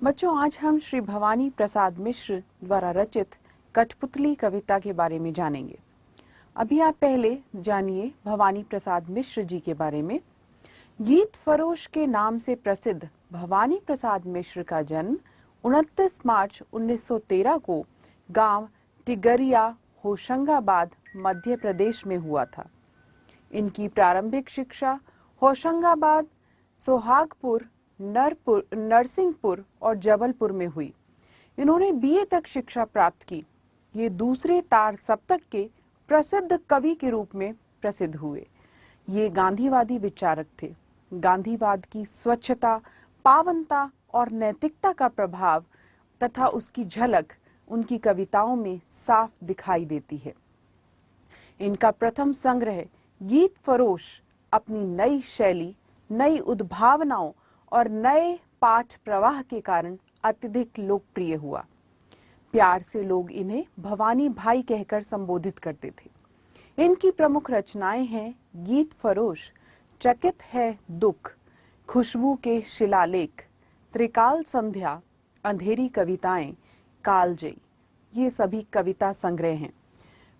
बच्चों, आज हम श्री भवानी प्रसाद मिश्र द्वारा रचित कठपुतली कविता के बारे में जानेंगे। अभी आप पहले जानिए भवानी प्रसाद मिश्र जी के बारे में। गीत फरोश के नाम से प्रसिद्ध भवानी प्रसाद मिश्र का जन्म 29 मार्च 1913 को गांव टिगरिया, होशंगाबाद, मध्य प्रदेश में हुआ था। इनकी प्रारंभिक शिक्षा होशंगाबाद, सोहागपुर, नरसिंहपुर और जबलपुर में हुई। इन्होंने बीए तक शिक्षा प्राप्त की। ये दूसरे तार सप्तक के प्रसिद्ध कवि के रूप में प्रसिद्ध हुए। ये गांधीवादी विचारक थे। गांधीवाद की स्वच्छता, पावनता और नैतिकता का प्रभाव तथा उसकी झलक उनकी कविताओं में साफ दिखाई देती है। इनका प्रथम संग्रह गीत फरोश अपनी नई शैली, नई उद्भावनाओं और नए पाठ प्रवाह के कारण अत्यधिक लोकप्रिय हुआ। प्यार से लोग इन्हें भवानी भाई कहकर संबोधित करते थे। इनकी प्रमुख रचनाएं हैं गीत फरोश, चकित है दुख, खुशबू के शिलालेख, त्रिकाल संध्या, अंधेरी कविताएं, कालजयी। ये सभी कविता संग्रह हैं।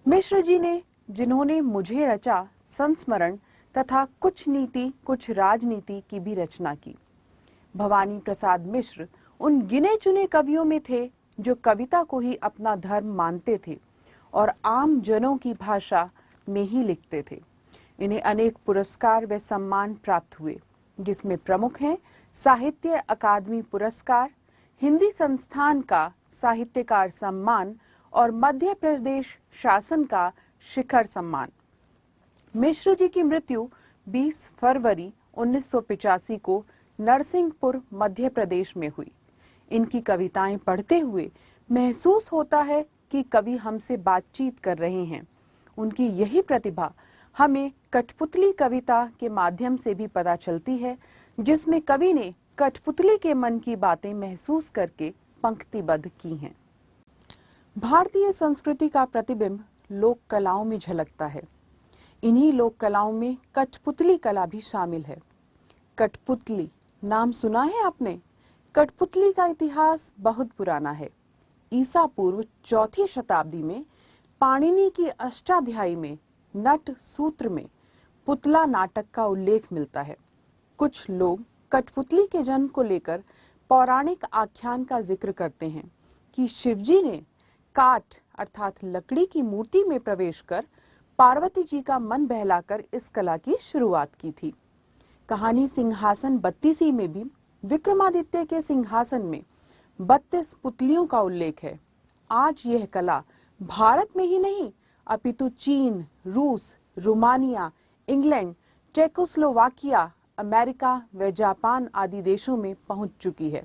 मिश्र जी ने जिन्होंने मुझे रचा, संस्मरण तथा कुछ नीति कुछ राजनीति की भी रचना की। भवानी प्रसाद मिश्र उन गिने चुने कवियों में थे जो कविता को ही अपना धर्म मानते थे और आम जनों की भाषा में ही लिखते थे। इन्हें अनेक पुरस्कार व सम्मान प्राप्त हुए, जिसमें प्रमुख हैं साहित्य अकादमी पुरस्कार, हिंदी संस्थान का साहित्यकार सम्मान और मध्य प्रदेश शासन का शिखर सम्मान। मिश्र जी की मृत्यु 20 फरवरी 1985 को नरसिंहपुर, मध्य प्रदेश में हुई। इनकी कविताएं पढ़ते हुए महसूस होता है कि कवि हमसे बातचीत कर रहे हैं। उनकी यही प्रतिभा हमें कठपुतली कविता के माध्यम से भी पता चलती है, जिसमें कवि ने कठपुतली के मन की बातें महसूस करके पंक्तिबद्ध की हैं। भारतीय संस्कृति का प्रतिबिंब लोक कलाओं में झलकता है। इन्हीं लोक कलाओं में कठपुतली कला भी शामिल है। कठपुतली नाम सुना है आपने? कठपुतली का इतिहास बहुत पुराना है। ईसा पूर्व 4वीं शताब्दी में पाणिनि की अष्टाध्यायी में नट सूत्र में पुतला नाटक का उल्लेख मिलता है। कुछ लोग कठपुतली के जन्म को लेकर पौराणिक आख्यान का जिक्र करते हैं कि शिवजी ने काठ अर्थात लकड़ी की मूर्ति में प्रवेश कर पार्वती जी का मन बहलाकर इस कला की शुरुआत की थी। कहानी सिंहासन 32 में भी विक्रमादित्य के सिंहासन में 32 पुतलियों का उल्लेख है। आज यह कला भारत में ही नहीं अपितु चीन, रूस, रोमानिया, इंग्लैंड, चेकोस्लोवाकिया, अमेरिका व जापान आदि देशों में पहुंच चुकी है।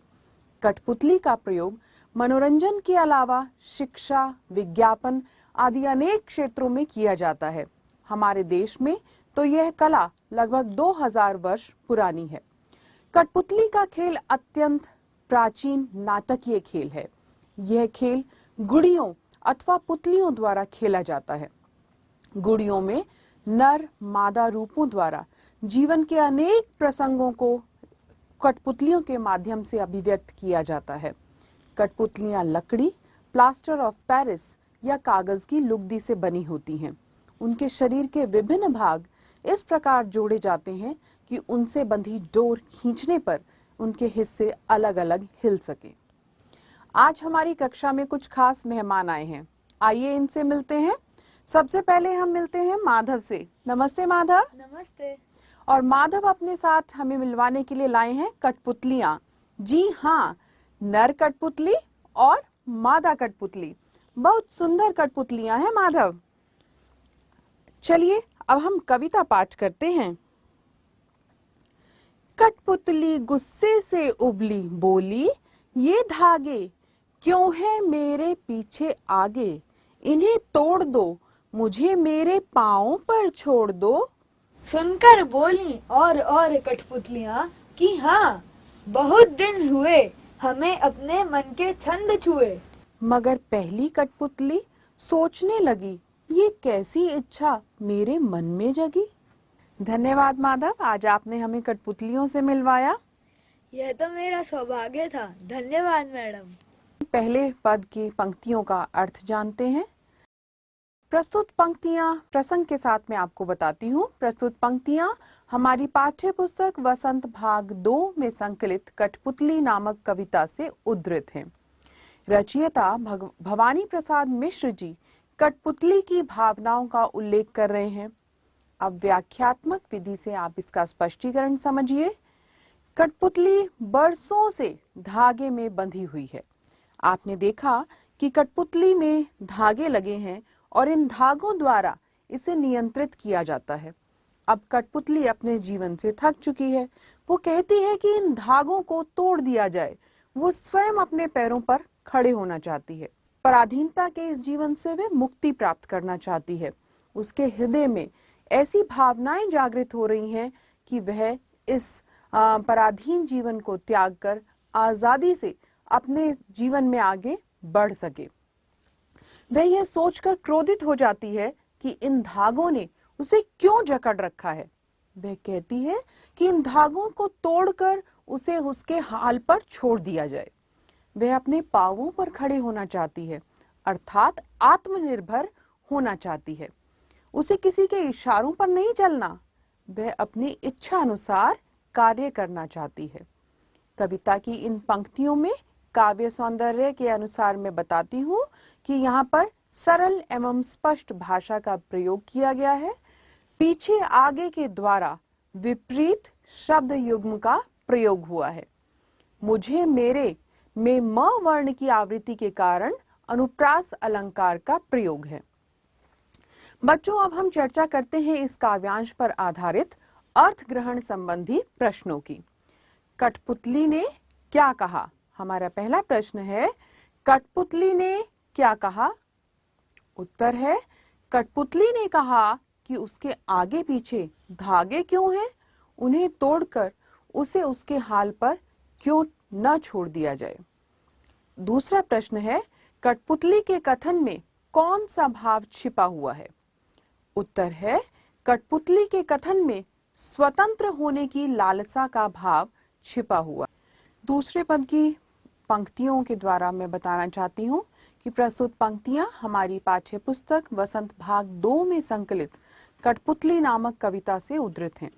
कठपुतली का प्रयोग मनोरंजन के अलावा शिक्षा, विज्ञापन आदि अनेक क्षेत्रों में किया जाता है। हमारे देश में तो यह कला लगभग 2000 वर्ष पुरानी है। कठपुतली का खेल अत्यंत प्राचीन नाटकीय खेल है। यह खेल गुड़ियों अथवा पुतलियों द्वारा खेला जाता है। गुड़ियों में नर मादा रूपों द्वारा जीवन के अनेक प्रसंगों को कठपुतलियों के माध्यम से अभिव्यक्त किया जाता है। कठपुतलियां लकड़ी, प्लास्टर ऑफ पेरिस या कागज की लुगदी से बनी होती हैं। उनके शरीर के विभिन्न भाग इस प्रकार जोड़े जाते हैं कि उनसे बंधी डोर खींचने पर उनके हिस्से अलग अलग हिल सके। आज हमारी कक्षा में कुछ खास मेहमान आए हैं। आइए इनसे मिलते हैं। सबसे पहले हम मिलते हैं माधव से। नमस्ते माधव। नमस्ते। और माधव अपने साथ हमें मिलवाने के लिए लाए हैं कठपुतलियां। जी हाँ, नर कठपुतली और मादा कठपुतली। बहुत सुंदर कठपुतलियां हैं माधव। चलिए अब हम कविता पाठ करते हैं। कठपुतली गुस्से से उबली बोली, ये धागे क्यों है मेरे पीछे आगे, इन्हें तोड़ दो, मुझे मेरे पाँव पर छोड़ दो। सुनकर बोली और कठपुतलियां कि हाँ, बहुत दिन हुए हमें अपने मन के छंद छुए। मगर पहली कठपुतली सोचने लगी, ये कैसी इच्छा मेरे मन में जगी। धन्यवाद माधव, आज आपने हमें कठपुतलियों से मिलवाया। यह तो मेरा सौभाग्य था। धन्यवाद मैडम। पहले पद की पंक्तियों का अर्थ जानते हैं। प्रस्तुत पंक्तियां प्रसंग के साथ मैं आपको बताती हूँ। प्रस्तुत पंक्तियां हमारी पाठ्य पुस्तक वसंत भाग 2 में संकलित कठपुतली नामक कविता से उद्धृत हैं। रचयिता भवानी प्रसाद मिश्र जी कठपुतली की भावनाओं का उल्लेख कर रहे हैं। अब व्याख्यात्मक विधि से आप इसका स्पष्टीकरण समझिए। कठपुतली बरसों से धागे में बंधी हुई है। आपने देखा कि कठपुतली में धागे लगे हैं और इन धागों द्वारा इसे नियंत्रित किया जाता है। अब कठपुतली अपने जीवन से थक चुकी है। वो कहती है कि इन धागों को तोड़ दिया जाए। वो स्वयं अपने पैरों पर खड़े होना चाहती है। पराधीनता के इस जीवन से वे मुक्ति प्राप्त करना चाहती है। उसके हृदय में ऐसी भावनाएं जागृत हो रही हैं कि वह इस पराधीन जीवन को त्याग कर आजादी से अपने जीवन में आगे बढ़ सके। वह यह सोचकर क्रोधित हो जाती है कि इन धागों ने उसे क्यों जकड़ रखा है। वह कहती है कि इन धागों को तोड़कर उसे उसके हाल पर छोड़ दिया जाए। वह अपने पांवों पर खड़े होना चाहती है, अर्थात आत्मनिर्भर होना चाहती है। उसे किसी के इशारों पर नहीं चलना, वह अपनी इच्छा अनुसार कार्य करना चाहती है। कविता की इन पंक्तियों में काव्य सौंदर्य के अनुसार मैं बताती हूँ कि यहाँ पर सरल एवं स्पष्ट भाषा का प्रयोग किया गया है। पीछे आगे के द्वारा विपरीत शब्द युग्म का प्रयोग हुआ है। मुझे मेरे में म वर्ण की आवृत्ति के कारण अनुप्रास अलंकार का प्रयोग है। बच्चों, अब हम चर्चा करते हैं इस काव्यांश पर आधारित अर्थ ग्रहण संबंधी प्रश्नों की। कठपुतली ने क्या कहा? हमारा पहला प्रश्न है, कठपुतली ने क्या कहा? उत्तर है, कठपुतली ने कहा कि उसके आगे पीछे धागे क्यों हैं? उन्हें तोड़कर उसे उसके हाल पर क्यों न छोड़ दिया जाए। दूसरा प्रश्न है, कठपुतली के कथन में कौन सा भाव छिपा हुआ है? उत्तर है, कठपुतली के कथन में स्वतंत्र होने की लालसा का भाव छिपा हुआ। दूसरे पद की पंक्तियों के द्वारा मैं बताना चाहती हूँ कि प्रस्तुत पंक्तियां हमारी पाठ्य पुस्तक वसंत भाग 2 में संकलित कठपुतली नामक कविता से उद्धृत हैं।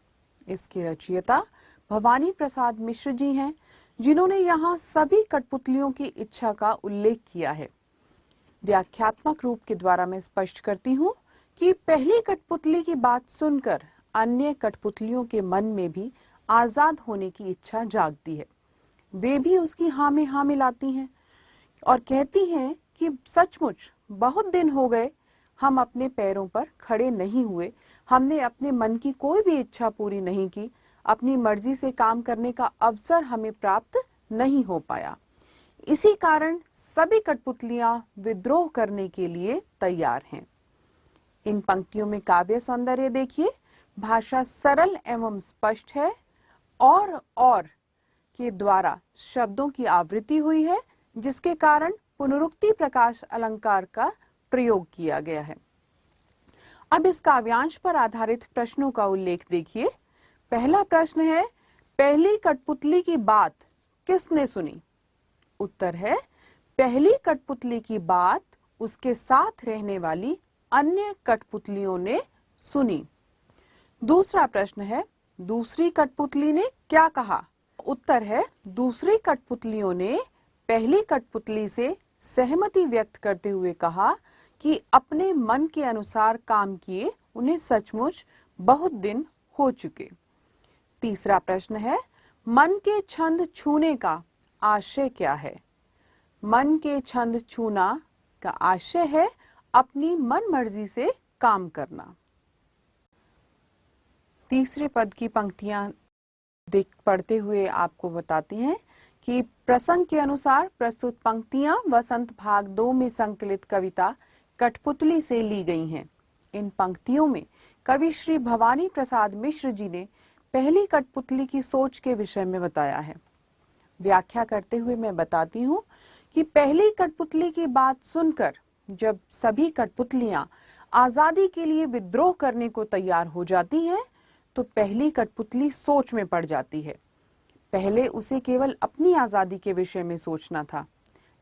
इसके रचयिता भवानी प्रसाद मिश्र जी हैं, जिन्होंने यहाँ सभी कठपुतलियों की इच्छा का उल्लेख किया है। व्याख्यात्मक रूप के द्वारा मैं स्पष्ट करती हूँ कि पहली कठपुतली की बात सुनकर अन्य कठपुतलियों के मन में भी आजाद होने की इच्छा जागती है। वे भी उसकी हाँ में हाँ मिलाती हैं और कहती हैं कि सचमुच बहुत दिन हो गए हम अपने पैरों पर खड़े नहीं हुए, हमने अपने मन की कोई भी इच्छा पूरी नहीं की, अपनी मर्जी से काम करने का अवसर हमें प्राप्त नहीं हो पाया। इसी कारण सभी कठपुतलियां विद्रोह करने के लिए तैयार हैं। इन पंक्तियों में काव्य सौंदर्य देखिए, भाषा सरल एवं स्पष्ट है और के द्वारा शब्दों की आवृत्ति हुई है, जिसके कारण पुनरुक्ति प्रकाश अलंकार का प्रयोग किया गया है। अब इस काव्यांश पर आधारित प्रश्नों का उल्लेख देखिए। पहला प्रश्न है, पहली कठपुतली की बात किसने सुनी? उत्तर है, पहली कठपुतली की बात उसके साथ रहने वाली अन्य कठपुतलियों ने सुनी। दूसरा प्रश्न है, दूसरी कठपुतली ने क्या कहा? उत्तर है, दूसरी कठपुतलियों ने पहली कठपुतली से सहमति व्यक्त करते हुए कहा कि अपने मन के अनुसार काम किए उन्हें सचमुच बहुत दिन हो चुके। तीसरा प्रश्न है, मन के छंद छूने का आशय क्या है? मन के छंद छूना का आशय है अपनी मन मर्जी से काम करना। तीसरे पद की पंक्तियां पढ़ते हुए आपको बताती हैं कि प्रसंग के अनुसार प्रस्तुत पंक्तियां वसंत भाग 2 में संकलित कविता कठपुतली से ली गई हैं। इन पंक्तियों में कवि श्री भवानी प्रसाद मिश्र जी ने पहली कठपुतली की सोच के विषय में बताया है। व्याख्या करते हुए मैं बताती हूँ कि पहली कठपुतली की बात सुनकर जब सभी कठपुतलियां आजादी के लिए विद्रोह करने को तैयार हो जाती हैं, तो पहली कठपुतली सोच में पड़ जाती है। पहले उसे केवल अपनी आजादी के विषय में सोचना था,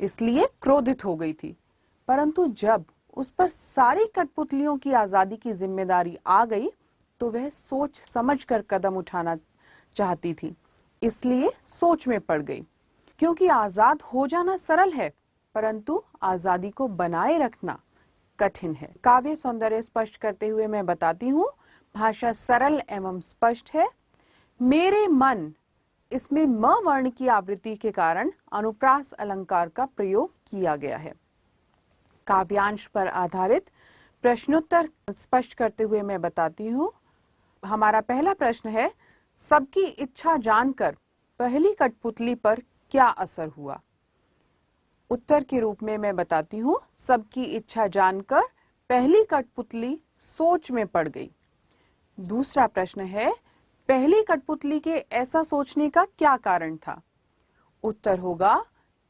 इसलिए क्रोधित हो गई थी। परंतु जब उस पर सारी कठपुतलियों की आजादी की जिम्मेदारी आ गई तो वह सोच समझकर कदम उठाना चाहती थी, इसलिए सोच में पड़ गई। क्योंकि आजाद हो जाना सरल है, परंतु आजादी को बनाए रखना कठिन है। काव्य सौंदर्य स्पष्ट करते हुए मैं बताती हूँ, भाषा सरल एवं स्पष्ट है। मेरे मन, इसमें म वर्ण की आवृत्ति के कारण अनुप्रास अलंकार का प्रयोग किया गया है। काव्यांश पर आधारित प्रश्नोत्तर स्पष्ट करते हुए मैं बताती हूँ। हमारा पहला प्रश्न है, सबकी इच्छा जानकर पहली कठपुतली पर क्या असर हुआ? उत्तर के रूप में मैं बताती हूँ, सबकी इच्छा जानकर पहली कठपुतली सोच में पड़ गई। दूसरा प्रश्न है, पहली कठपुतली के ऐसा सोचने का क्या कारण था? उत्तर होगा,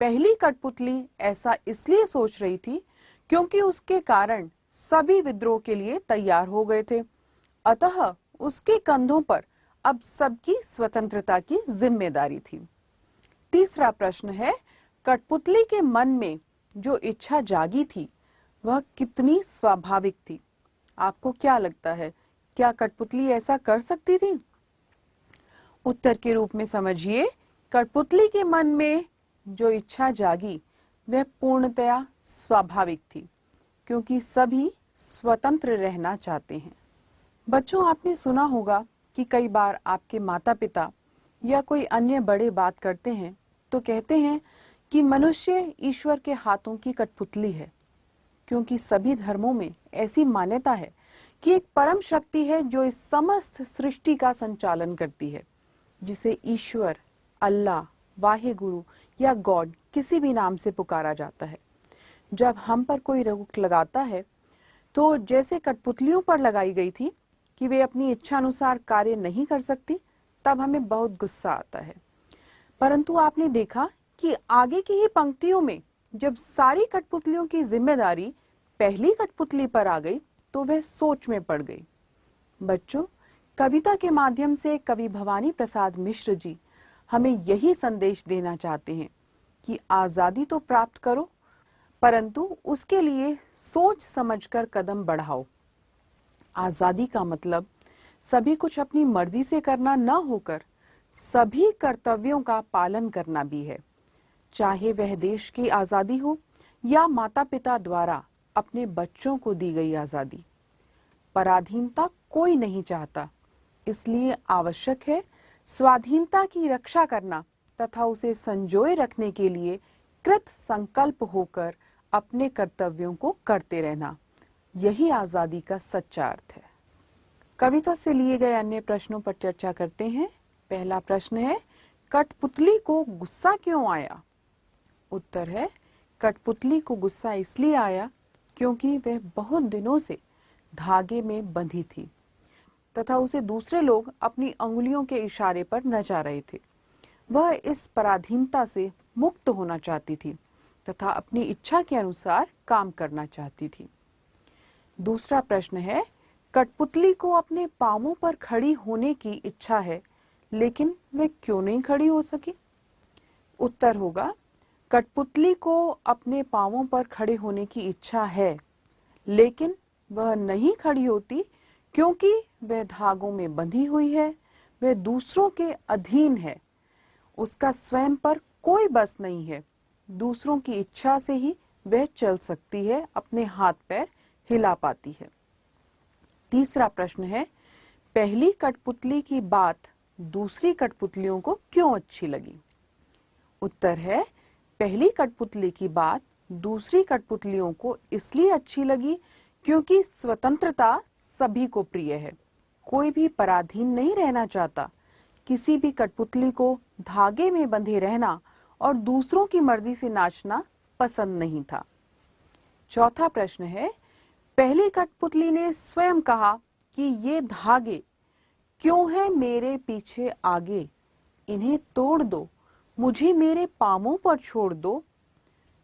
पहली कठपुतली ऐसा इसलिए सोच रही थी क्योंकि उसके कारण सभी विद्रोह के लिए तैयार हो गए थे, अतः उसके कंधों पर अब सबकी स्वतंत्रता की जिम्मेदारी थी। तीसरा प्रश्न है, कठपुतली के मन में जो इच्छा जागी थी वह कितनी स्वाभाविक थी? आपको क्या लगता है, क्या कठपुतली ऐसा कर सकती थी? उत्तर के रूप में समझिए, कठपुतली के मन में जो इच्छा जागी वह पूर्णतया स्वाभाविक थी, क्योंकि सभी स्वतंत्र रहना चाहते हैं। बच्चों, आपने सुना होगा कि कई बार आपके माता पिता या कोई अन्य बड़े बात करते हैं तो कहते हैं कि मनुष्य ईश्वर के हाथों की कठपुतली है, क्योंकि सभी धर्मों में ऐसी मान्यता है कि एक परम शक्ति है जो इस समस्त सृष्टि का संचालन करती है, जिसे ईश्वर, अल्लाह, वाहेगुरु या गॉड किसी भी नाम से पुकारा जाता है। जब हम पर कोई रोक लगाता है तो जैसे कठपुतलियों पर लगाई गई थी कि वे अपनी इच्छा अनुसार कार्य नहीं कर सकती, तब हमें बहुत गुस्सा आता है। परंतु आपने देखा कि आगे की ही पंक्तियों में जब सारी कठपुतलियों की जिम्मेदारी पहली कठपुतली पर आ गई तो वह सोच में पड़ गई। बच्चों, कविता के माध्यम से कवि भवानी प्रसाद मिश्र जी हमें यही संदेश देना चाहते हैं कि आजादी तो प्राप्त करो, परंतु उसके लिए सोच समझकर कदम बढ़ाओ। आजादी का मतलब सभी कुछ अपनी मर्जी से करना न होकर सभी कर्तव्यों का पालन करना भी है, चाहे वह देश की आजादी हो या माता पिता द्वारा अपने बच्चों को दी गई आजादी। पराधीनता कोई नहीं चाहता, इसलिए आवश्यक है स्वाधीनता की रक्षा करना तथा उसे संजोए रखने के लिए कृत संकल्प होकर अपने कर्तव्यों को करते रहना। यही आजादी का सच्चा अर्थ है। कविता से लिए गए अन्य प्रश्नों पर चर्चा करते हैं। पहला प्रश्न है, कठपुतली को गुस्सा क्यों आया? उत्तर है, कठपुतली को गुस्सा इसलिए आया क्योंकि वह बहुत दिनों से धागे में बंधी थी तथा उसे दूसरे लोग अपनी अंगुलियों के इशारे पर नचा रहे थे। वह इस पराधीनता से मुक्त होना चाहती थी तथा अपनी इच्छा के अनुसार काम करना चाहती थी। दूसरा प्रश्न है, कठपुतली को अपने पांवों पर खड़ी होने की इच्छा है, लेकिन वह क्यों नहीं खड़ी हो सकी? उत्तर होगा, कठपुतली को अपने पांवों पर खड़े होने की इच्छा है, लेकिन वह नहीं खड़ी होती क्योंकि वह धागों में बंधी हुई है, वह दूसरों के अधीन है, उसका स्वयं पर कोई बस नहीं है। दूसरों की इच्छा से ही वह चल सकती है, अपने हाथ पैर हिला पाती है। तीसरा प्रश्न है, पहली कठपुतली की बात दूसरी कठपुतलियों को क्यों अच्छी लगी? उत्तर है, पहली कठपुतली की बात दूसरी कठपुतलियों को इसलिए अच्छी लगी क्योंकि स्वतंत्रता सभी को प्रिय है। कोई भी पराधीन नहीं रहना चाहता। किसी भी कठपुतली को धागे में बंधे रहना और दूसरों की मर्जी से नाचना पसंद नहीं था। चौथा प्रश्न है, पहली कठपुतली ने स्वयं कहा कि ये धागे क्यों है मेरे पीछे आगे, इन्हें तोड़ दो, मुझे मेरे पांवों पर छोड़ दो।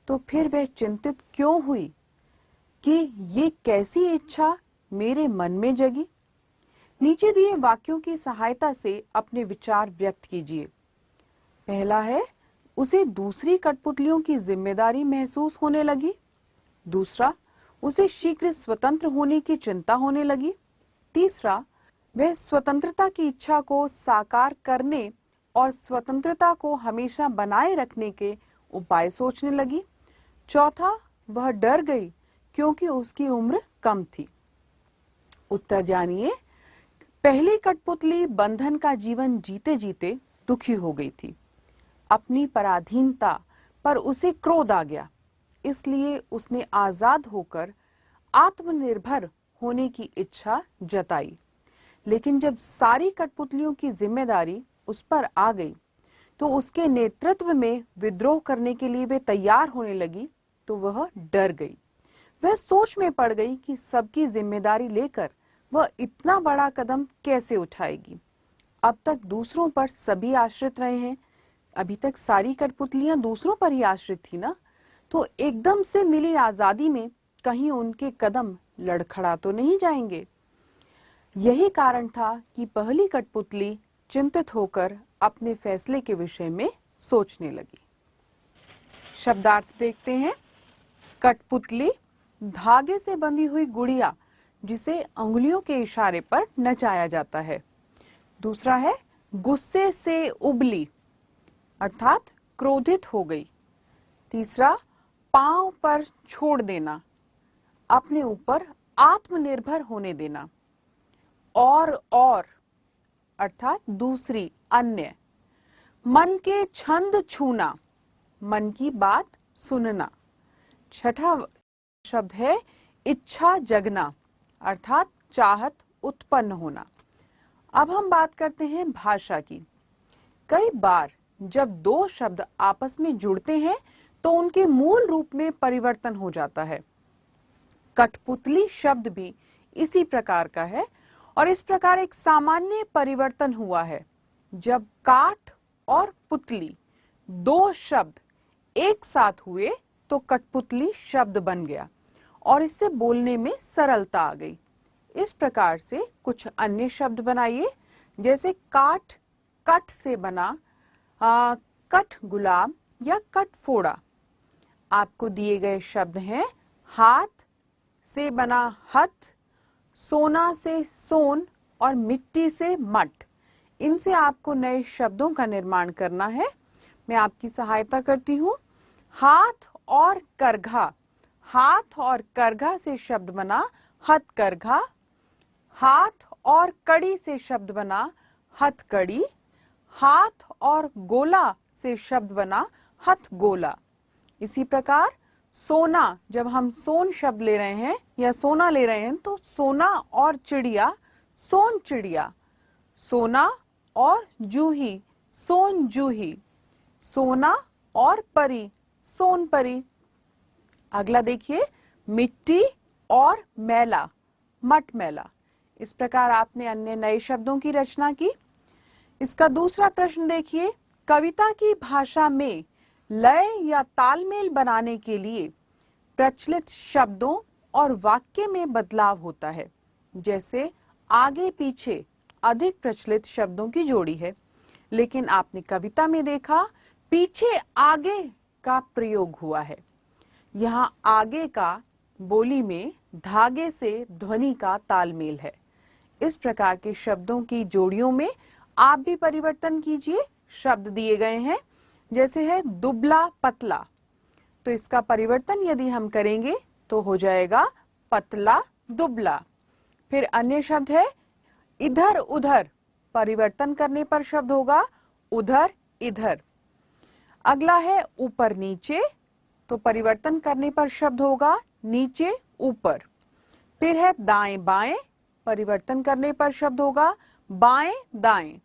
तो फिर वह चिंतित क्यों हुई कि ये कैसी इच्छा मेरे मन में जगी? नीचे दिए वाक्यों की सहायता से अपने विचार व्यक्त कीजिए। पहला है, उसे दूसरी कठपुतलियों की जिम्मेदारी महसूस होने लगी। दूसरा, उसे शीघ्र स्वतंत्र होने की चिंता होने लगी। तीसरा, वह स्वतंत्रता की इच्छा को साकार करने और स्वतंत्रता को हमेशा बनाए रखने के उपाय सोचने लगी। चौथा, वह डर गई क्योंकि उसकी उम्र कम थी। उत्तर जानिए। पहली कठपुतली बंधन का जीवन जीते जीते दुखी हो गई थी। अपनी पराधीनता पर उसे क्रोध आ गया, इसलिए उसने आजाद होकर आत्मनिर्भर होने की इच्छा जताई। लेकिन जब सारी कठपुतलियों की जिम्मेदारी उस पर आ गई तो उसके नेतृत्व में विद्रोह करने के लिए वे तैयार होने लगी तो वह डर गई। वह सोच में पड़ गई कि सबकी जिम्मेदारी लेकर वह इतना बड़ा कदम कैसे उठाएगी। अब तक दूसरों पर सभी आश्रित रहे हैं, अभी तक सारी कठपुतलियां दूसरों पर ही आश्रित थी ना, तो एकदम से मिली आजादी में कहीं उनके कदम लड़खड़ा तो नहीं जाएंगे। यही कारण था कि पहली कठपुतली चिंतित होकर अपने फैसले के विषय में सोचने लगी। शब्दार्थ देखते हैं। कठपुतली, धागे से बंधी हुई गुड़िया जिसे अंगुलियों के इशारे पर नचाया जाता है। दूसरा है, गुस्से से उबली अर्थात क्रोधित हो गई। तीसरा, पांव पर छोड़ देना, अपने ऊपर आत्मनिर्भर होने देना। और अर्थात दूसरी, अन्य। मन के छंद छूना, मन की बात सुनना। छठा शब्द है इच्छा जगना अर्थात चाहत उत्पन्न होना। अब हम बात करते हैं भाषा की। कई बार जब दो शब्द आपस में जुड़ते हैं तो उनके मूल रूप में परिवर्तन हो जाता है। कठपुतली शब्द भी इसी प्रकार का है और इस प्रकार एक सामान्य परिवर्तन हुआ है। जब काठ और पुतली दो शब्द एक साथ हुए तो कठपुतली शब्द बन गया और इससे बोलने में सरलता आ गई। इस प्रकार से कुछ अन्य शब्द बनाइए, जैसे काठ, कठ से बना कठ गुलाब या कठ फोड़ा। आपको दिए गए शब्द हैं हाथ से बना हथ, सोना से सोन और मिट्टी से मट। इनसे आपको नए शब्दों का निर्माण करना है। मैं आपकी सहायता करती हूँ। हाथ और करघा, हाथ और करघा से शब्द बना हथकरघा। हाथ और कड़ी से शब्द बना हथकड़ी। हाथ और गोला से शब्द बना हथगोला। इसी प्रकार सोना, जब हम सोन शब्द ले रहे हैं या सोना ले रहे हैं तो सोना और चिड़िया सोन चिड़िया। सोना और जूही सोन जूही। सोना और परी सोन परी। अगला देखिए, मिट्टी और मैला मट मैला। इस प्रकार आपने अन्य नए शब्दों की रचना की। इसका दूसरा प्रश्न देखिए, कविता की भाषा में लय या तालमेल बनाने के लिए प्रचलित शब्दों और वाक्य में बदलाव होता है। जैसे आगे पीछे अधिक प्रचलित शब्दों की जोड़ी है, लेकिन आपने कविता में देखा पीछे आगे का प्रयोग हुआ है। यहाँ आगे का बोली में धागे से ध्वनि का तालमेल है। इस प्रकार के शब्दों की जोड़ियों में आप भी परिवर्तन कीजिए। शब्द दिए गए हैं, जैसे है दुबला पतला, तो इसका परिवर्तन यदि हम करेंगे तो हो जाएगा पतला दुबला। फिर अन्य शब्द है इधर उधर, परिवर्तन करने पर शब्द होगा उधर इधर। अगला है ऊपर नीचे, तो परिवर्तन करने पर शब्द होगा नीचे ऊपर। फिर है दाएं बाएं, परिवर्तन करने पर शब्द होगा बाएं दाएं।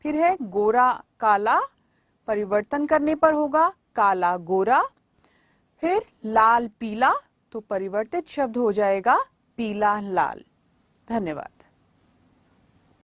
फिर है गोरा काला, परिवर्तन करने पर होगा काला गोरा। फिर लाल पीला, तो परिवर्तित शब्द हो जाएगा पीला लाल। धन्यवाद।